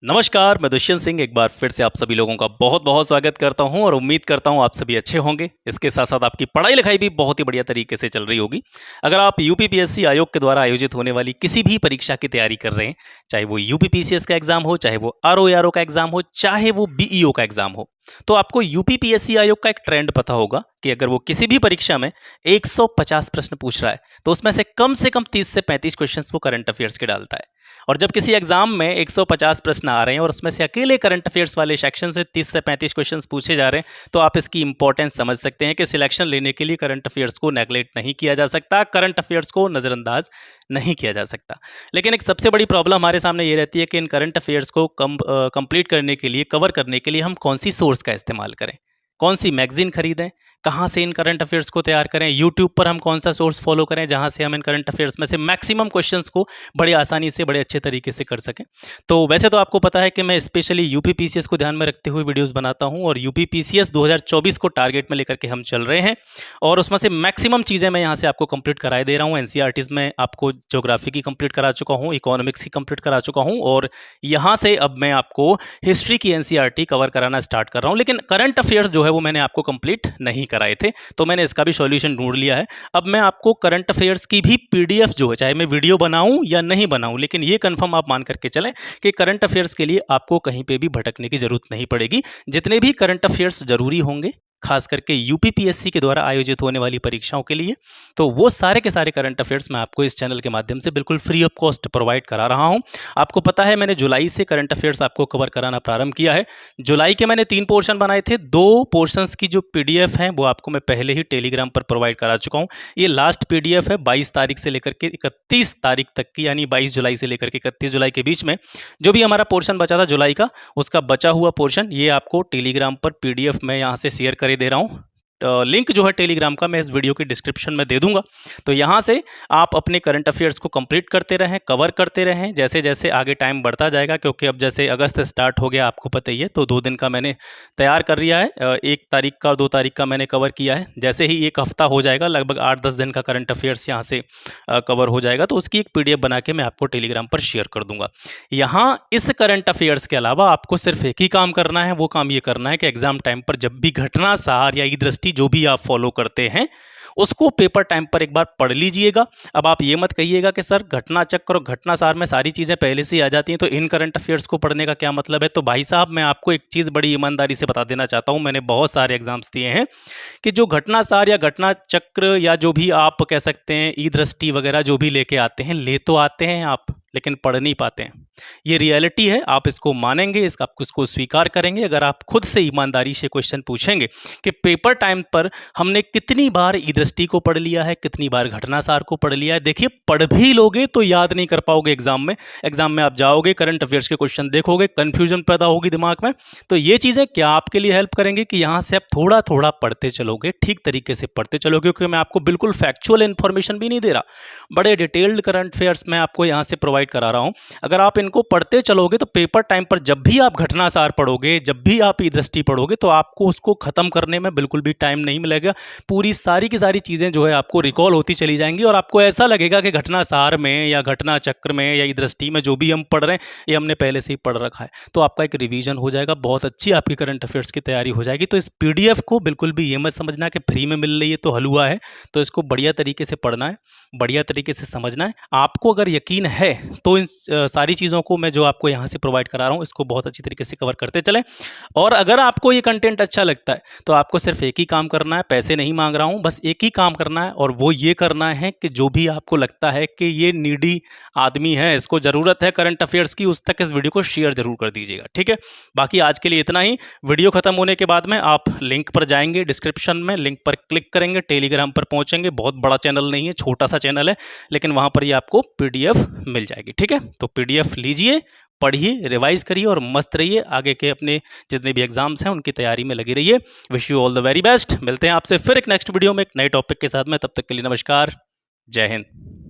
नमस्कार, मैं दुष्यंत सिंह एक बार फिर से आप सभी लोगों का बहुत बहुत स्वागत करता हूं और उम्मीद करता हूं आप सभी अच्छे होंगे। इसके साथ साथ आपकी पढ़ाई लिखाई भी बहुत ही बढ़िया तरीके से चल रही होगी। अगर आप यूपीपीएससी आयोग के द्वारा आयोजित होने वाली किसी भी परीक्षा की तैयारी कर रहे हैं, चाहे वो यूपीपीसीएस का एग्जाम हो, चाहे वो आरओ का एग्जाम हो, चाहे वो बीईओ का एग्जाम हो, तो आपको यूपीपीएससी आयोग का एक ट्रेंड पता होगा कि अगर वो किसी भी परीक्षा में 150 प्रश्न पूछ रहा है तो उसमें से कम 30 से 35 क्वेश्चंस वो करंट अफेयर्स के डालता है। और जब किसी एग्जाम में 150 प्रश्न आ रहे हैं और उसमें से अकेले करंट अफेयर्स वाले सेक्शन से 30 से 35 क्वेश्चंस पूछे जा रहे हैं, तो आप इसकी इंपॉर्टेंस समझ सकते हैं कि सिलेक्शन लेने के लिए करंट अफेयर्स को नेगलेक्ट नहीं किया जा सकता, करंट अफेयर्स को नज़रअंदाज नहीं किया जा सकता। लेकिन एक सबसे बड़ी प्रॉब्लम हमारे सामने ये रहती है कि इन करंट अफेयर्स को कंप्लीट करने के लिए, कवर करने के लिए हम कौन सी सोर्स का इस्तेमाल करें, कौन सी मैगजीन खरीदें, कहाँ से इन करंट अफेयर्स को तैयार करें, यूट्यूब पर हम कौन सा सोर्स फॉलो करें जहाँ से हम इन करंट अफेयर्स में से मैक्सिमम क्वेश्चंस को बड़ी आसानी से, बड़े अच्छे तरीके से कर सकें। तो वैसे तो आपको पता है कि मैं स्पेशली यूपीपीसीएस को ध्यान में रखते हुए वीडियोस बनाता हूँ और यूपीपीसीएस 2024 को टारगेट में लेकर के हम चल रहे हैं और उसमें से मैक्सिमम चीज़ें मैं यहाँ से आपको कंप्लीट कराए दे रहा हूँ। एनसीईआरटीज़ में आपको ज्योग्राफी की कंप्लीट करा चुका हूँ, इकोनॉमिक्स की कंप्लीट करा चुका हूँ और यहाँ से अब मैं आपको हिस्ट्री की एनसीईआरटी कवर कराना स्टार्ट कर रहा हूँ। लेकिन करंट अफेयर्स जो है वो मैंने आपको कंप्लीट नहीं कराए थे, तो मैंने इसका भी सॉल्यूशन ढूंढ लिया है। अब मैं आपको करंट अफेयर्स की भी पीडीएफ जो है, चाहे मैं वीडियो बनाऊं या नहीं बनाऊं, लेकिन ये कंफर्म आप मान करके चलें कि करंट अफेयर्स के लिए आपको कहीं पे भी भटकने की जरूरत नहीं पड़ेगी। जितने भी करंट अफेयर्स जरूरी होंगे खास करके यूपीपीएससी के द्वारा आयोजित होने वाली परीक्षाओं के लिए, तो वो सारे के सारे करंट अफेयर्स मैं आपको इस चैनल के माध्यम से बिल्कुल फ्री ऑफ कॉस्ट प्रोवाइड करा रहा हूं। आपको पता है मैंने जुलाई से करंट अफेयर्स आपको कवर कराना प्रारंभ किया है। जुलाई के मैंने 3 पोर्शन बनाए थे, 2 पोर्शंस की जो पीडीएफ है वो आपको मैं पहले ही टेलीग्राम पर प्रोवाइड करा चुका हूँ। ये लास्ट पीडीएफ है 22 तारीख से लेकर के 31 तारीख तक की, यानी 22 जुलाई से लेकर के 31 जुलाई के बीच में जो भी हमारा पोर्शन बचा था जुलाई का, उसका बचा हुआ पोर्शन ये आपको टेलीग्राम पर पीडीएफ में यहाँ से शेयर करे दे रहा हूँ। लिंक जो है टेलीग्राम का मैं इस वीडियो की डिस्क्रिप्शन में दे दूंगा। तो यहाँ से आप अपने करंट अफेयर्स को कंप्लीट करते रहें, कवर करते रहें जैसे जैसे आगे टाइम बढ़ता जाएगा, क्योंकि अब जैसे अगस्त स्टार्ट हो गया आपको पता ही है, तो 2 दिन का मैंने तैयार कर लिया है। 1 तारीख का और 2 तारीख का मैंने कवर किया है। जैसे ही 1 हफ्ता हो जाएगा, लगभग 8-10 दिन का करंट अफेयर्स यहाँ से कवर हो जाएगा, तो उसकी एक पीडीएफ बना के मैं आपको टेलीग्राम पर शेयर कर दूंगा। यहाँ इस करंट अफेयर्स के अलावा आपको सिर्फ एक ही काम करना है, वो काम ये करना है कि एग्जाम टाइम पर जब भी घटना सार या ई दृष्टि जो भी आप फॉलो करते हैं उसको पेपर टाइम पर एक बार पढ़ लीजिएगा। अब आप ये मत कहिएगा कि सर घटना चक्र और घटना सार में सारी चीज़ें पहले से ही आ जाती हैं, तो इन करंट अफेयर्स को पढ़ने का क्या मतलब है। तो भाई साहब मैं आपको एक चीज़ बड़ी ईमानदारी से बता देना चाहता हूँ, मैंने बहुत सारे एग्जाम्स दिए हैं कि जो घटना सार या घटना चक्र या जो भी आप कह सकते हैं ई दृष्टि वगैरह जो भी लेके आते हैं, ले तो आते हैं आप, लेकिन पढ़ नहीं पाते हैं। ये रियलिटी है, आप इसको मानेंगे, इसको स्वीकार करेंगे अगर आप खुद से ईमानदारी से क्वेश्चन पूछेंगे कि पेपर टाइम पर हमने कितनी बार ई दृष्टि को पढ़ लिया है, कितनी बार घटनासार को पढ़ लिया है। देखिए पढ़ भी लोगे तो याद नहीं कर पाओगे एग्जाम में आप जाओगे, करंट अफेयर्स के क्वेश्चन देखोगे, कंफ्यूजन पैदा होगी दिमाग में। तो ये चीज़ें क्या आपके लिए हेल्प करेंगी कि यहाँ से आप थोड़ा थोड़ा पढ़ते चलोगे, ठीक तरीके से पढ़ते चलोगे, क्योंकि मैं आपको बिल्कुल फैक्चुअल इन्फॉर्मेशन भी नहीं दे रहा, बड़े डिटेल्ड करंट अफेयर्स मैं आपको यहाँ से प्रोवाइड करा रहा हूँ। अगर आप इनको पढ़ते चलोगे तो पेपर टाइम पर जब भी आप घटनासार पढ़ोगे, जब भी आप ई दृष्टि पढ़ोगे, तो आपको उसको खत्म करने में बिल्कुल भी टाइम नहीं मिलेगा। पूरी सारी की सारी चीज़ें जो है आपको रिकॉल होती चली जाएंगी और आपको ऐसा लगेगा कि घटनासार में या घटना चक्र में या ई दृष्टि में जो भी हम पढ़ रहे हैं ये हमने पहले से ही पढ़ रखा है। तो आपका एक रिवीजन हो जाएगा, बहुत अच्छी आपकी करंट अफेयर्स की तैयारी हो जाएगी। तो इस पीडीएफ को बिल्कुल भी ये मत समझना कि फ्री में मिल रही है तो हलवा है, तो इसको बढ़िया तरीके से पढ़ना है, बढ़िया तरीके से समझना है। आपको अगर यकीन है तो इन सारी चीज़ों को मैं जो आपको यहाँ से प्रोवाइड करा रहा हूँ इसको बहुत अच्छी तरीके से कवर करते चलें। और अगर आपको ये कंटेंट अच्छा लगता है तो आपको सिर्फ एक ही काम करना है, पैसे नहीं मांग रहा हूँ, बस एक ही काम करना है और वो ये करना है कि जो भी आपको लगता है कि ये नीडी आदमी है, इसको ज़रूरत है करंट अफेयर्स की, उस तक इस वीडियो को शेयर जरूर कर दीजिएगा, ठीक है। बाकी आज के लिए इतना ही। वीडियो खत्म होने के बाद में आप लिंक पर जाएंगे, डिस्क्रिप्शन में लिंक पर क्लिक करेंगे, टेलीग्राम पर पहुंचेंगे। बहुत बड़ा चैनल नहीं है, छोटा सा चैनल है, लेकिन वहां पर ही आपको पीडीएफ मिल जाएगी, ठीक है। तो पीडीएफ लीजिए, पढ़िए, रिवाइज करिए और मस्त रहिए। आगे के अपने जितने भी एग्जाम्स हैं उनकी तैयारी में लगी रहिए। Wish you all the very best. मिलते हैं आपसे फिर एक नेक्स्ट वीडियो में एक नए टॉपिक के साथ में। तब तक के लिए नमस्कार, जय हिंद।